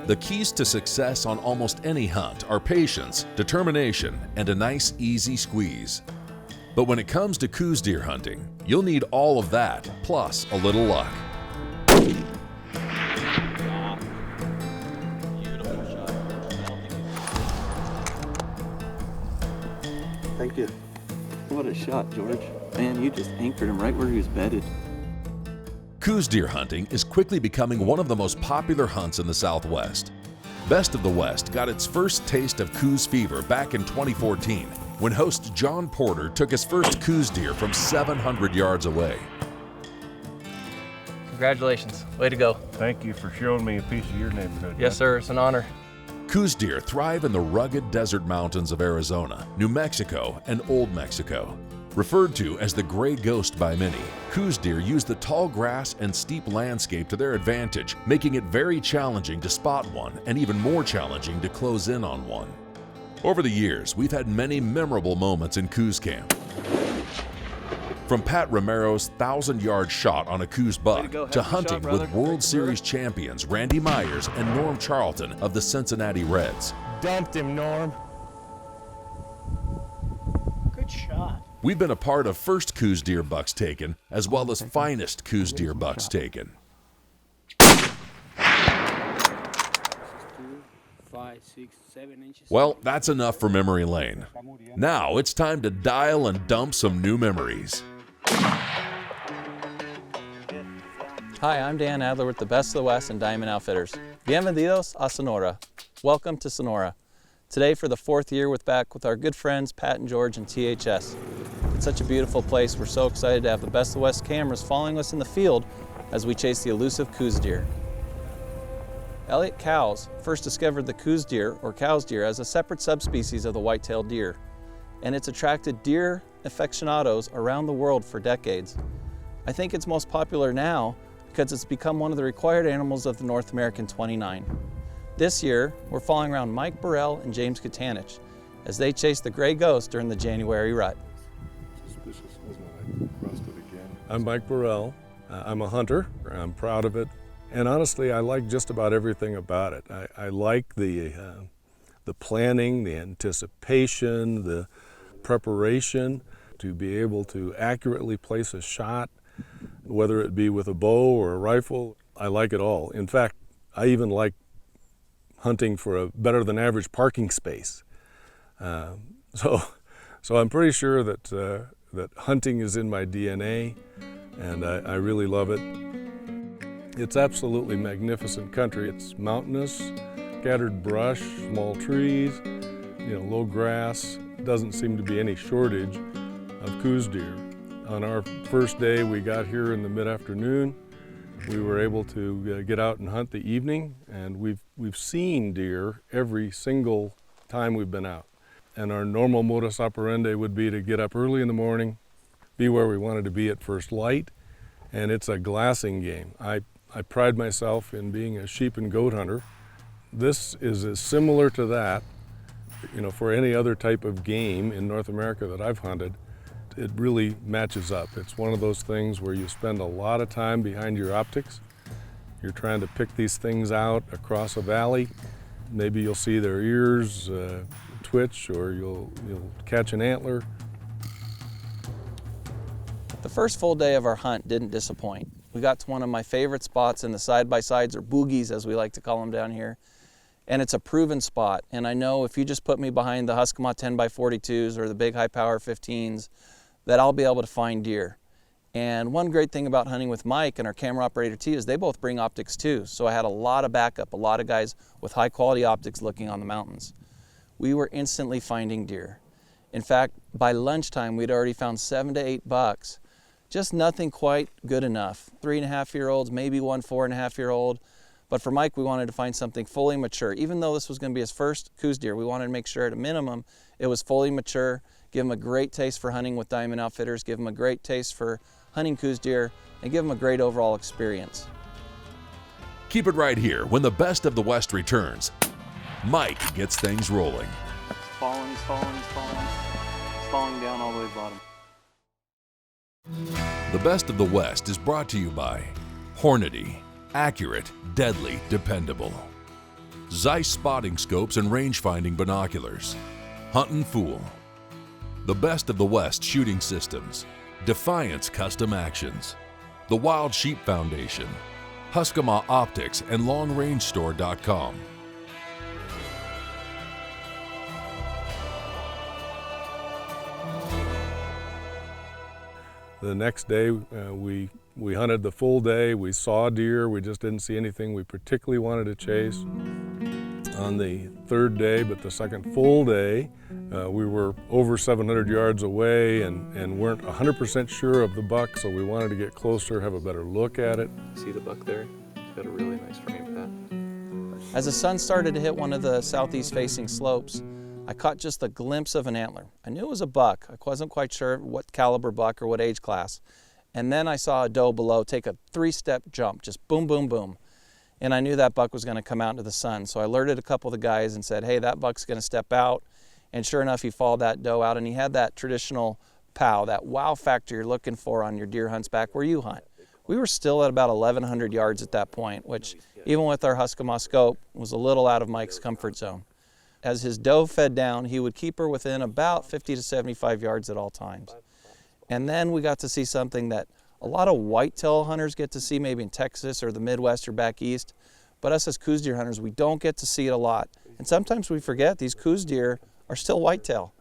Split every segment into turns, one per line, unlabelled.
The keys to success on almost any hunt are patience, determination, and a nice, easy squeeze. But when it comes to Coues deer hunting, you'll need all of that, plus a little luck.
Thank you. What a shot, George. Man, you just anchored him right where he was bedded.
Coues deer hunting is quickly becoming one of the most popular hunts in the Southwest. Best of the West got its first taste of Coues fever back in 2014 when host John Porter took his first Coues deer from 700 yards away.
Congratulations, way to go.
Thank you for showing me a piece of your neighborhood.
Yes, sir, it's an honor.
Coues deer thrive in the rugged desert mountains of Arizona, New Mexico, and Old Mexico. Referred to as the gray ghost by many, Coues deer use the tall grass and steep landscape to their advantage, making it very challenging to spot one and even more challenging to close in on one. Over the years, we've had many memorable moments in Coues camp. From Pat Romero's 1,000-yard shot on a Coues buck to hunting with World Series champions Randy Myers and Norm Charlton of the Cincinnati Reds.
Dumped him, Norm.
Good shot.
We've been a part of first Coues deer bucks taken, as well as finest Coues deer bucks taken.
5, 6, 7 inches.
Well, that's enough for memory lane. Now it's time to dial and dump some new memories.
Hi, I'm Dan Adler with the Best of the West and Diamond Outfitters. Bienvenidos a Sonora. Welcome to Sonora. Today for the 4th year back with our good friends Pat and George and THS. It's such a beautiful place. We're so excited to have the Best of the West cameras following us in the field as we chase the elusive Coues deer. Elliot Coues first discovered the Coues deer, or Coues deer, as a separate subspecies of the white-tailed deer, and it's attracted deer aficionados around the world for decades. I think it's most popular now because it's become one of the required animals of the North American 29. This year, we're following around Mike Borel and James Catanich as they chase the gray ghost during the January rut.
I'm Mike Borel. I'm a hunter. I'm proud of it. And honestly, I like just about everything about it. I like the planning, the anticipation, the preparation to be able to accurately place a shot, whether it be with a bow or a rifle. I like it all. In fact, I even like hunting for a better than average parking space. So I'm pretty sure that hunting is in my DNA, and I really love it. It's absolutely magnificent country. It's mountainous, scattered brush, small trees, low grass. Doesn't seem to be any shortage of Coues deer. On our first day, we got here in the mid-afternoon. We were able to get out and hunt the evening, and we've seen deer every single time we've been out. And our normal modus operandi would be to get up early in the morning, be where we wanted to be at first light, and it's a glassing game. I pride myself in being a sheep and goat hunter. This is as similar to that, for any other type of game in North America that I've hunted. It really matches up. It's one of those things where you spend a lot of time behind your optics. You're trying to pick these things out across a valley. Maybe you'll see their ears twitch, or you'll catch an antler.
The first full day of our hunt didn't disappoint. We got to one of my favorite spots in the side-by-sides, or boogies as we like to call them down here. And it's a proven spot. And I know if you just put me behind the Huskemaw 10x42s or the big high-power 15s, that I'll be able to find deer. And one great thing about hunting with Mike and our camera operator T is they both bring optics too. So I had a lot of backup, a lot of guys with high-quality optics looking on the mountains. We were instantly finding deer. In fact, by lunchtime, we'd already found 7 to 8 bucks. Just nothing quite good enough. 3.5-year-olds, maybe one 4.5-year-old. But for Mike, we wanted to find something fully mature. Even though this was going to be his first Coues deer, we wanted to make sure at a minimum it was fully mature, give him a great taste for hunting with Diamond Outfitters, give him a great taste for hunting Coues deer, and give him a great overall experience.
Keep it right here when the Best of the West returns. Mike gets things rolling.
He's falling down all the way to the bottom.
The Best of the West is brought to you by Hornady. Accurate, deadly, dependable. Zeiss spotting scopes and range-finding binoculars. Huntin' Fool. The Best of the West Shooting Systems. Defiance Custom Actions. The Wild Sheep Foundation. Huskemaw Optics and LongRangeStore.com.
The next day, we hunted the full day. We saw deer. We just didn't see anything we particularly wanted to chase. On the third day, but the second full day, we were over 700 yards away and weren't 100% sure of the buck, so we wanted to get closer, have a better look at it.
See the buck there? He's got a really nice frame for that.
As the sun started to hit one of the southeast facing slopes, I caught just a glimpse of an antler. I knew it was a buck. I wasn't quite sure what caliber buck or what age class. And then I saw a doe below take a 3-step jump, just boom, boom, boom. And I knew that buck was going to come out into the sun. So I alerted a couple of the guys and said, hey, that buck's going to step out. And sure enough, he followed that doe out, and he had that traditional pow, that wow factor you're looking for on your deer hunts back where you hunt. We were still at about 1,100 yards at that point, which even with our Huskemaw scope was a little out of Mike's comfort zone. As his doe fed down, he would keep her within about 50 to 75 yards at all times. And then we got to see something that a lot of whitetail hunters get to see maybe in Texas or the Midwest or back east, but us as Coues deer hunters, we don't get to see it a lot. And sometimes we forget these Coues deer are still whitetail.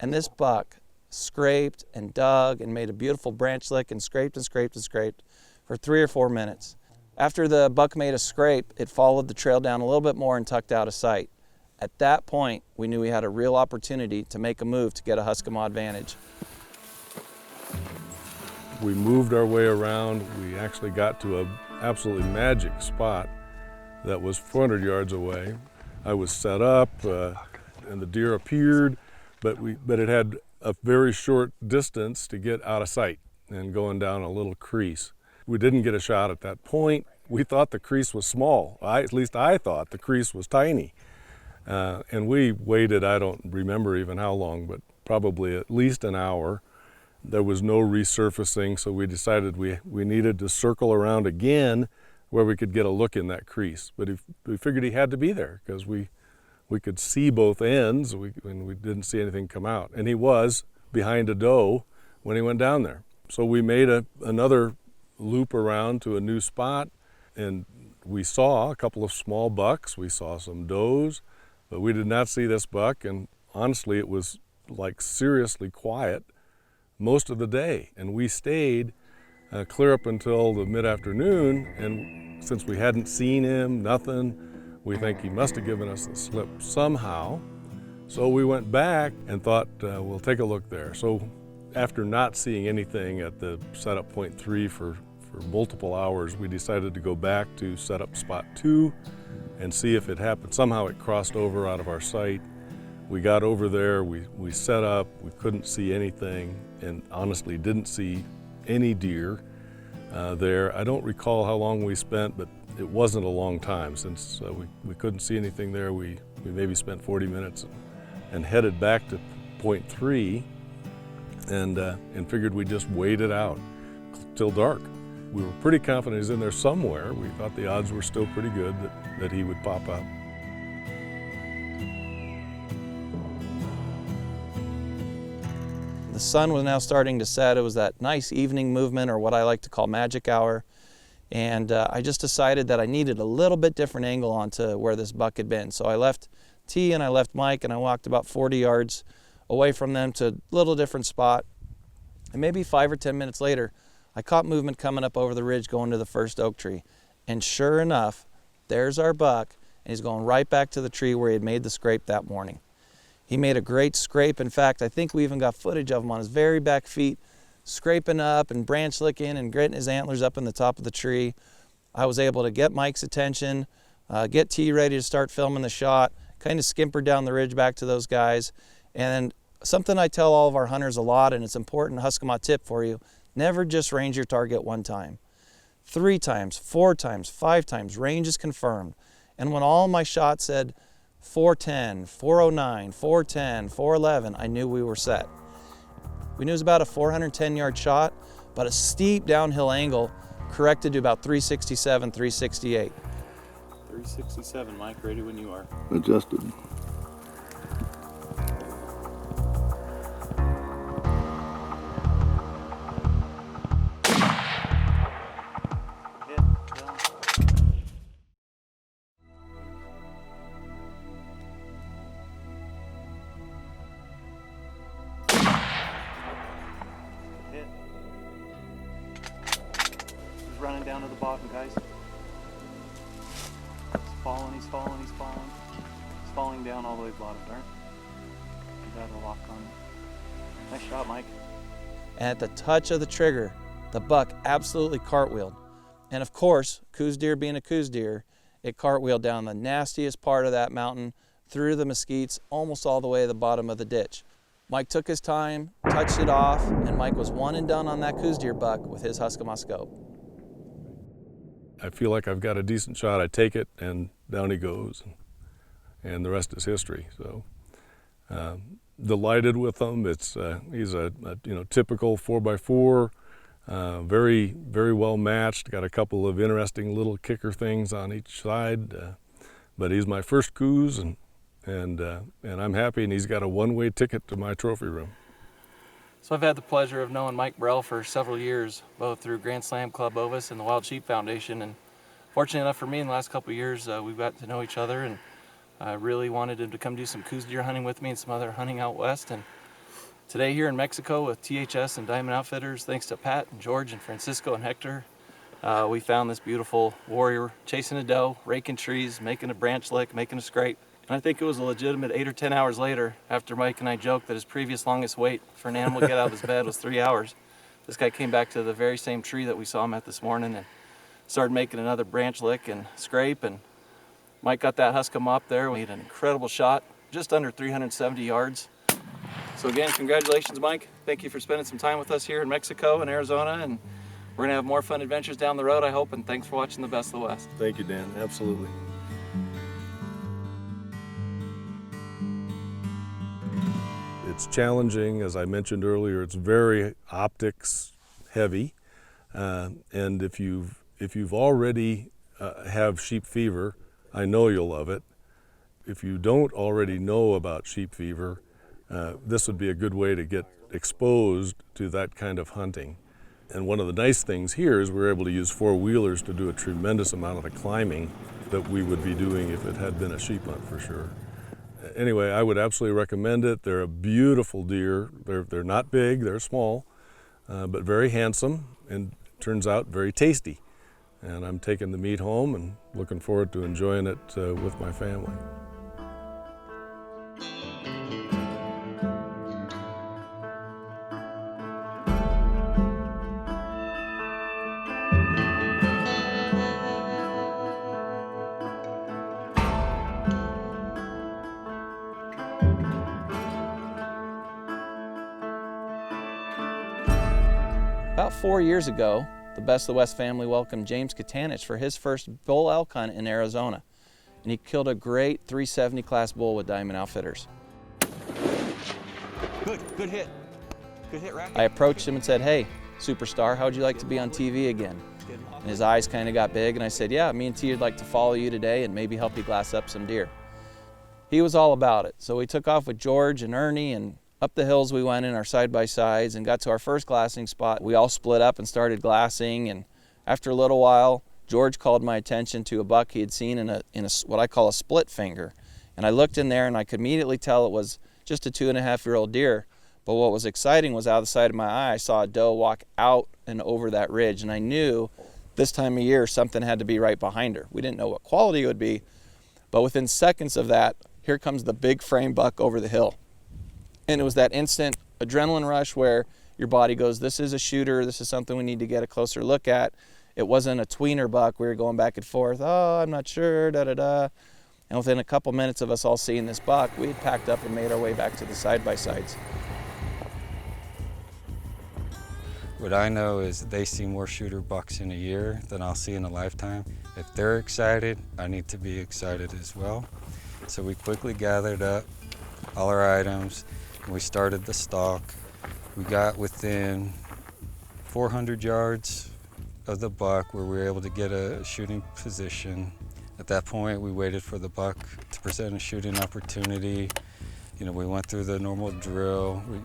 And this buck scraped and dug and made a beautiful branch lick and scraped and scraped and scraped for 3 or 4 minutes. After the buck made a scrape, it followed the trail down a little bit more and tucked out of sight. At that point, we knew we had a real opportunity to make a move to get a Huskemaw advantage.
We moved our way around. We actually got to an absolutely magic spot that was 400 yards away. I was set up and the deer appeared, but it had a very short distance to get out of sight and going down a little crease. We didn't get a shot at that point. We thought the crease was small. At least I thought the crease was tiny. And we waited, I don't remember even how long, but probably at least an hour. There was no resurfacing, so we decided we needed to circle around again where we could get a look in that crease. But we figured he had to be there because we could see both ends and we didn't see anything come out. And he was behind a doe when he went down there. So we made another loop around to a new spot, and we saw a couple of small bucks. We saw some does, but we did not see this buck, and honestly it was like seriously quiet most of the day. And we stayed clear up until the mid-afternoon, and since we hadn't seen him, nothing, we think he must have given us the slip somehow. So we went back and thought, we'll take a look there. So after not seeing anything at the setup point 3 for multiple hours, we decided to go back to setup spot 2 and see if it happened. Somehow it crossed over out of our sight. We got over there, we set up, we couldn't see anything, and honestly didn't see any deer there. I don't recall how long we spent, but it wasn't a long time. Since we couldn't see anything there, we maybe spent 40 minutes and headed back to point 3 and figured we'd just wait it out till dark. We were pretty confident he's in there somewhere. We thought the odds were still pretty good that he would pop up.
The sun was now starting to set. It was that nice evening movement, or what I like to call magic hour. And I just decided that I needed a little bit different angle onto where this buck had been. So I left T and I left Mike, and I walked about 40 yards away from them to a little different spot. And maybe 5 or 10 minutes later, I caught movement coming up over the ridge going to the first oak tree. And sure enough, there's our buck, and he's going right back to the tree where he had made the scrape that morning. He made a great scrape. In fact, I think we even got footage of him on his very back feet, scraping up and branch licking and gritting his antlers up in the top of the tree. I was able to get Mike's attention, get T ready to start filming the shot, kind of skimper down the ridge back to those guys. And something I tell all of our hunters a lot, and it's an important Huskemaw tip for you, never just range your target one time. 3 times, 4 times, 5 times, range is confirmed. And when all my shots said 410, 409, 410, 411, I knew we were set. We knew it was about a 410-yard shot, but a steep downhill angle corrected to about 367, 368.
367, Mike, ready when you are.
Adjusted.
He's running down to the bottom, guys. He's falling, he's falling, he's falling. He's falling down all the way to the bottom, darn. He got a lock on him. Nice shot, Mike.
And at the touch of the trigger, the buck absolutely cartwheeled. And of course, Coues deer being a Coues deer, it cartwheeled down the nastiest part of that mountain, through the mesquites, almost all the way to the bottom of the ditch. Mike took his time, touched it off, and Mike was one and done on that Coues deer buck with his Huskemaw scope.
I feel like I've got a decent shot. I take it, and down he goes, and the rest is history. So, delighted with him. It's he's a typical 4x4, very very well matched. Got a couple of interesting little kicker things on each side, but he's my first Coues, and I'm happy. And he's got a one-way ticket to my trophy room.
So I've had the pleasure of knowing Mike Borel for several years, both through Grand Slam Club Ovis and the Wild Sheep Foundation. And fortunate enough for me, in the last couple of years, we've got to know each other, and I really wanted him to come do some Coues deer hunting with me and some other hunting out west. And today here in Mexico with THS and Diamond Outfitters, thanks to Pat and George and Francisco and Hector, we found this beautiful warrior chasing a doe, raking trees, making a branch lick, making a scrape. And I think it was a legitimate 8 or 10 hours later, after Mike and I joked that his previous longest wait for an animal to get out of his bed was 3 hours. This guy came back to the very same tree that we saw him at this morning and started making another branch lick and scrape. And Mike got that Huskemaw up there. We had an incredible shot, just under 370 yards. So again, congratulations, Mike. Thank you for spending some time with us here in Mexico and Arizona. And we're gonna have more fun adventures down the road, I hope. And thanks for watching The Best of the West.
Thank you, Dan. Absolutely. It's challenging, as I mentioned earlier. It's very optics heavy, and if you've already have sheep fever, I know you'll love it. If you don't already know about sheep fever, this would be a good way to get exposed to that kind of hunting. And one of the nice things here is we're able to use four-wheelers to do a tremendous amount of the climbing that we would be doing if it had been a sheep hunt for sure. Anyway, I would absolutely recommend it. They're a beautiful deer. They're not big, they're small, but very handsome, and turns out very tasty. And I'm taking the meat home and looking forward to enjoying it with my family.
About 4 years ago, the Best of the West family welcomed James Catanich for his first bull elk hunt in Arizona. And he killed a great 370 class bull with Diamond Outfitters.
Good hit. Good hit, Racket.
I approached him and said, "Hey, superstar, how'd you like to be on TV again?" And his eyes kind of got big, and I said, "Yeah, me and T would like to follow you today and maybe help you glass up some deer." He was all about it. So we took off with George and Ernie, and up the hills we went in our side-by-sides and got to our first glassing spot. We all split up and started glassing, and after a little while, George called my attention to a buck he had seen in a what I call a split finger. And I looked in there and I could immediately tell it was just a 2.5-year-old deer. But what was exciting was out of the side of my eye, I saw a doe walk out and over that ridge, and I knew this time of year something had to be right behind her. We didn't know what quality it would be, but within seconds of that, here comes the big frame buck over the hill. And it was that instant adrenaline rush where your body goes, this is a shooter, this is something we need to get a closer look at. It wasn't a tweener buck. We were going back and forth, oh, I'm not sure, da-da-da. And within a couple minutes of us all seeing this buck, we had packed up and made our way back to the side-by-sides.
What I know is they see more shooter bucks in a year than I'll see in a lifetime. If they're excited, I need to be excited as well. So we quickly gathered up all our items, and we started the stalk. We got within 400 yards of the buck where we were able to get a shooting position. At that point, we waited for the buck to present a shooting opportunity. We went through the normal drill. We,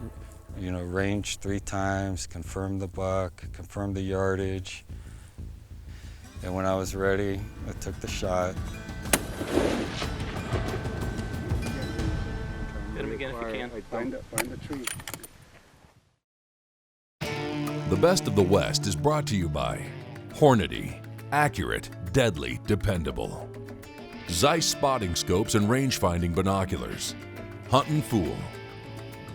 ranged 3 times, confirmed the buck, confirmed the yardage. And when I was ready, I took the shot.
Hit him again if you can.
Find the tree.
The Best of the West is brought to you by Hornady, accurate, deadly, dependable. Zeiss spotting scopes and range-finding binoculars. Huntin' Fool.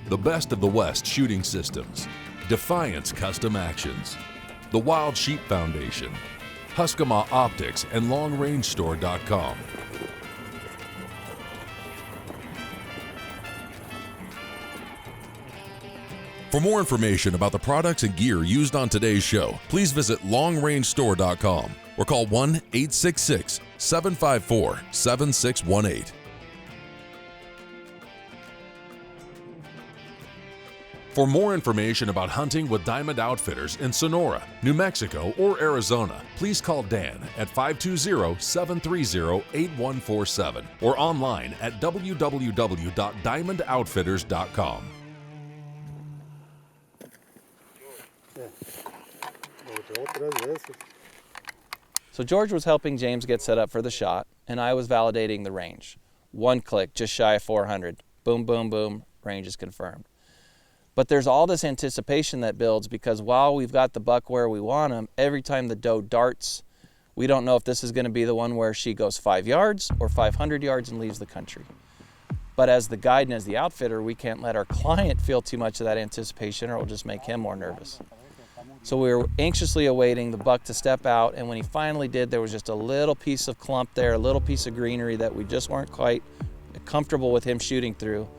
The Best of the West shooting systems. Defiance Custom Actions. The Wild Sheep Foundation. Huskemaw Optics and LongRangeStore.com. For more information about the products and gear used on today's show, please visit LongRangeStore.com or call 1-866-754-7618. For more information about hunting with Diamond Outfitters in Sonora, New Mexico, or Arizona, please call Dan at 520-730-8147 or online at www.diamondoutfitters.com.
So George was helping James get set up for the shot, and I was validating the range. 1 click, just shy of 400. Boom, boom, boom, range is confirmed. But there's all this anticipation that builds because while we've got the buck where we want him, every time the doe darts, we don't know if this is going to be the one where she goes 5 yards or 500 yards and leaves the country. But as the guide and as the outfitter, we can't let our client feel too much of that anticipation or it'll just make him more nervous. So we were anxiously awaiting the buck to step out, and when he finally did, there was just a little piece of clump there, a little piece of greenery that we just weren't quite comfortable with him shooting through.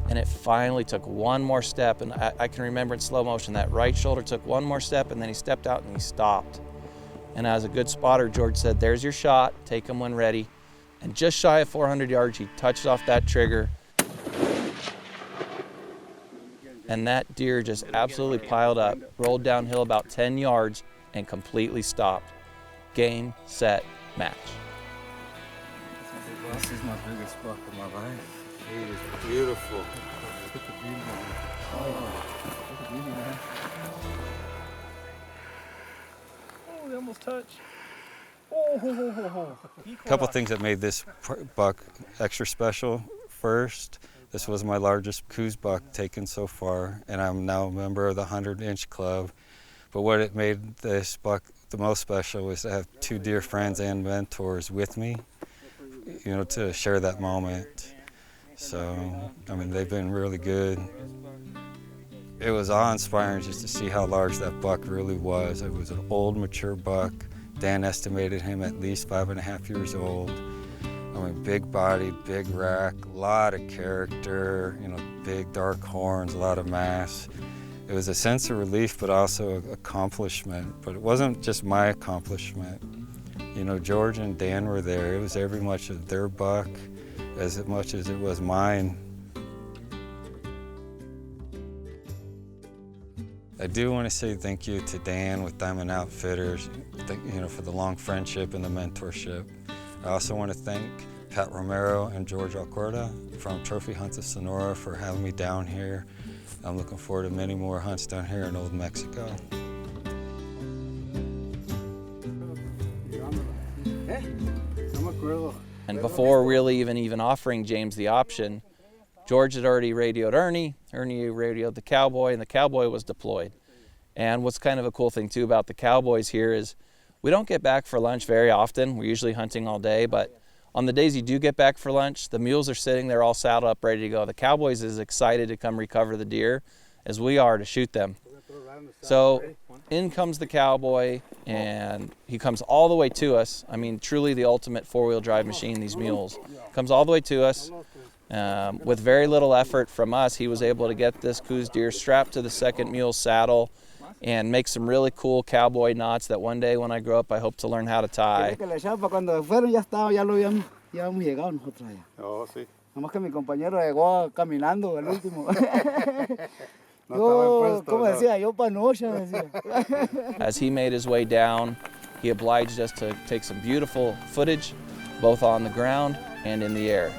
And it finally took one more step, and I can remember in slow motion, that right shoulder took one more step, and then he stepped out and he stopped. And as a good spotter, George said, "There's your shot, take him when ready." And just shy of 400 yards, he touched off that trigger. And that deer just absolutely piled up, rolled downhill about 10 yards, and completely stopped. Game, set, match.
This is my biggest buck of my life. He is beautiful. Look at the beauty, man. Oh, look at the beauty, man.
Oh, they almost touched.
A couple things that made this buck extra special. First, this was my largest Coues buck taken so far, and I'm now a member of the 100-inch club. But what it made this buck the most special was to have 2 dear friends and mentors with me, to share that moment. So, they've been really good. It was awe-inspiring just to see how large that buck really was. It was an old, mature buck. Dan estimated him at least 5.5 years old. Big body, big rack, a lot of character, big dark horns, a lot of mass. It was a sense of relief, but also an accomplishment. But it wasn't just my accomplishment. George and Dan were there. It was every much of their buck as much as it was mine. I do want to say thank you to Dan with Diamond Outfitters, for the long friendship and the mentorship. I also want to thank Pat Romero and George Alcorta from Trophy Hunts of Sonora for having me down here. I'm looking forward to many more hunts down here in Old Mexico.
And before really even offering James the option, George had already radioed Ernie radioed the cowboy, and the cowboy was deployed. And what's kind of a cool thing too about the cowboys here is we don't get back for lunch very often. We're usually hunting all day, but on the days you do get back for lunch, the mules are sitting there all saddled up, ready to go. The cowboys is excited to come recover the deer as we are to shoot them. So in comes the cowboy, and he comes all the way to us. Truly the ultimate four-wheel drive machine, these mules. Comes all the way to us. With very little effort from us, he was able to get this Coues deer strapped to the second mule's saddle and make some really cool cowboy knots that one day when I grow up I hope to learn how to tie. As he made his way down, he obliged us to take some beautiful footage both on the ground and in the air.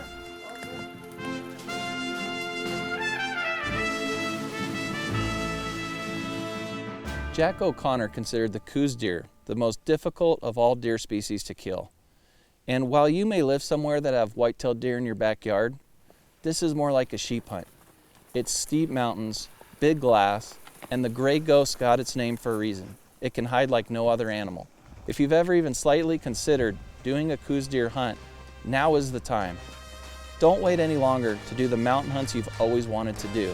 Jack O'Connor considered the Coues deer the most difficult of all deer species to kill. And while you may live somewhere that have white-tailed deer in your backyard, this is more like a sheep hunt. It's steep mountains, big glass, and the gray ghost got its name for a reason. It can hide like no other animal. If you've ever even slightly considered doing a Coues deer hunt, now is the time. Don't wait any longer to do the mountain hunts you've always wanted to do.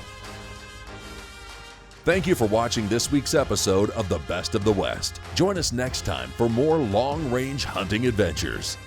Thank you for watching this week's episode of The Best of the West. Join us next time for more long-range hunting adventures.